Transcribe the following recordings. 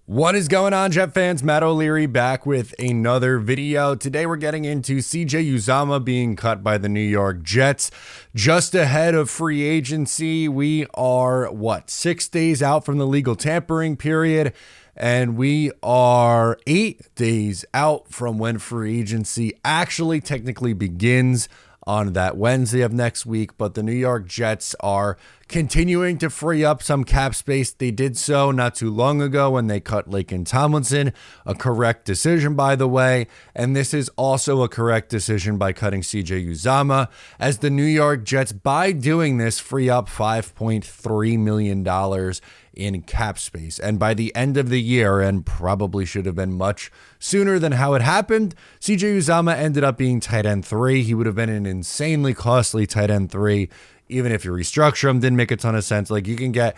What is going on, Jet fans? Matt O'Leary back with another video. Today we're getting into CJ Uzomah being cut by the New York Jets. Just ahead of free agency, we are, 6 days out from the legal tampering period, and we are 8 days out from when free agency actually technically begins on that Wednesday of next week. But the New York Jets are continuing to free up some cap space. They did so not too long ago when they cut Laken Tomlinson, a correct decision, by the way. And this is also a correct decision by cutting CJ Uzomah, as the New York Jets, by doing this, free up $5.3 million in cap space. And by the end of the year, and probably should have been much sooner than how it happened, CJ Uzomah ended up being tight end 3. He would have been an insanely costly tight end 3. Even if you restructure him, didn't make a ton of sense. Like, you can get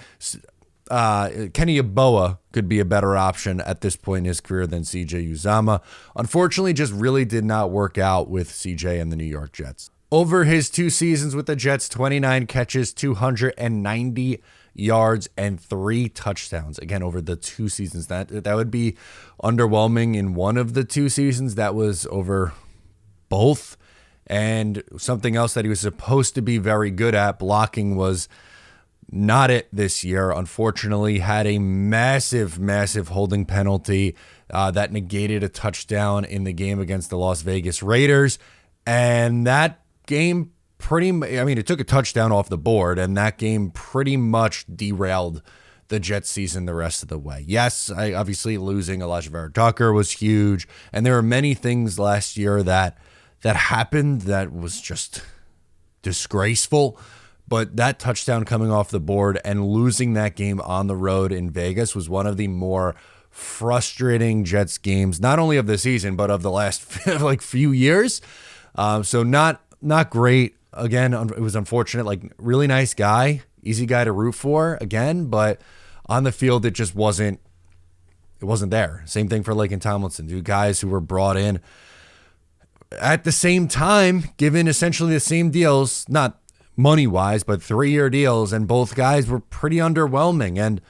Kenny Yeboah could be a better option at this point in his career than CJ Uzomah. Unfortunately, just really did not work out with CJ and the New York Jets. Over his 2 seasons with the Jets, 29 catches, 290 yards, and 3 touchdowns. Again, over the 2 seasons. That would be underwhelming in one of the 2 seasons. That was over both. And something else that he was supposed to be very good at, blocking, was not it this year. Unfortunately, had a massive holding penalty that negated a touchdown in the game against the Las Vegas Raiders. And that game it took a touchdown off the board, and that game pretty much derailed the Jets season the rest of the way. Yes, obviously losing Elijah Vera-Tucker was huge, and there were many things last year that happened that was just disgraceful. But that touchdown coming off the board and losing that game on the road in Vegas was one of the more frustrating Jets games, not only of the season, but of the last few years. So not great. Again, it was unfortunate. Really nice guy, easy guy to root for again, but on the field it just wasn't there. Same thing for Laken Tomlinson. 2 guys who were brought in at the same time, given essentially the same deals, not money-wise, but 3-year deals, and both guys were pretty underwhelming. And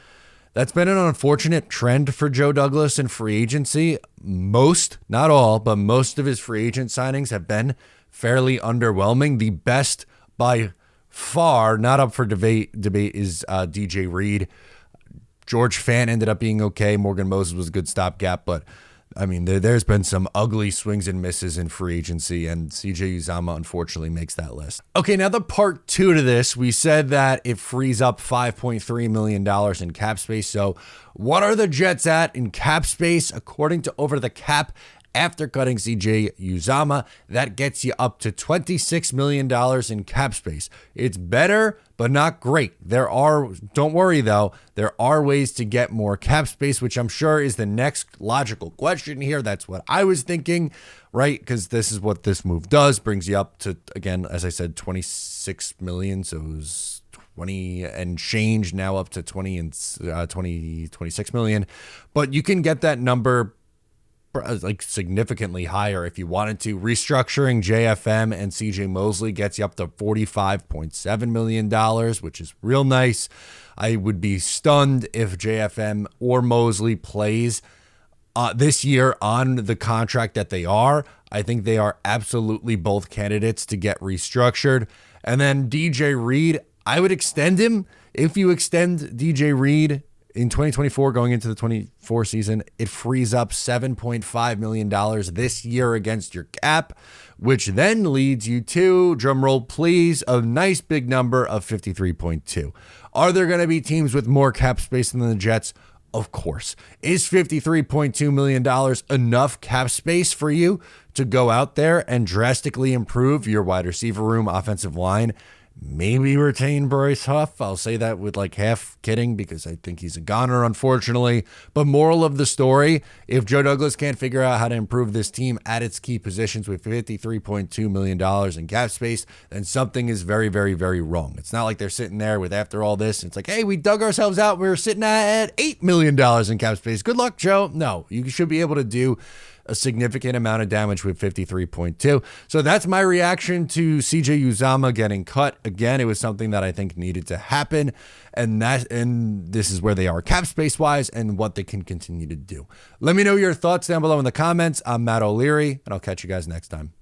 that's been an unfortunate trend for Joe Douglas in free agency. Most, not all, but most of his free agent signings have been fairly underwhelming. The best by far, not up for debate, is DJ Reed. George Fant ended up being okay. Morgan Moses was a good stopgap, but there's been some ugly swings and misses in free agency, and CJ Uzomah unfortunately makes that list. Okay, now the part 2 to this, we said that it frees up $5.3 million in cap space. So what are the Jets at in cap space? According to Over the Cap, after cutting CJ Uzomah, that gets you up to $26 million in cap space. It's better, but not great. Don't worry though, there are ways to get more cap space, which I'm sure is the next logical question here. That's what I was thinking, right? Because this is what this move does, brings you up to, again, as I said, 26 million. So it was 20 and change, now up to 26 million. But you can get that number significantly higher if you wanted to. Restructuring JFM and CJ Mosley gets you up to $45.7 million, which is real nice. I would be stunned if JFM or Mosley plays this year on the contract that they are. I think they are absolutely both candidates to get restructured. And then DJ Reed, I would extend him. If you extend DJ Reed in 2024, going into the 24 season, it frees up $7.5 million this year against your cap, which then leads you to, drumroll please, a nice big number of 53.2. Are there going to be teams with more cap space than the Jets? Of course. Is $53.2 million enough cap space for you to go out there and drastically improve your wide receiver room, offensive line? Maybe retain Bryce Huff. I'll say that with half kidding, because I think he's a goner, unfortunately. But moral of the story, if Joe Douglas can't figure out how to improve this team at its key positions with $53.2 million in cap space, then something is very, very, very wrong. It's not like they're sitting there with, after all this, it's like, hey, we dug ourselves out. We were sitting at $8 million in cap space. Good luck, Joe. No, you should be able to do a significant amount of damage with 53.2. So that's my reaction to CJ Uzomah getting cut. Again, it was something that I think needed to happen, and this is where they are cap space wise and what they can continue to do. Let me know your thoughts down below in the comments. I'm Matt O'Leary, and I'll catch you guys next time.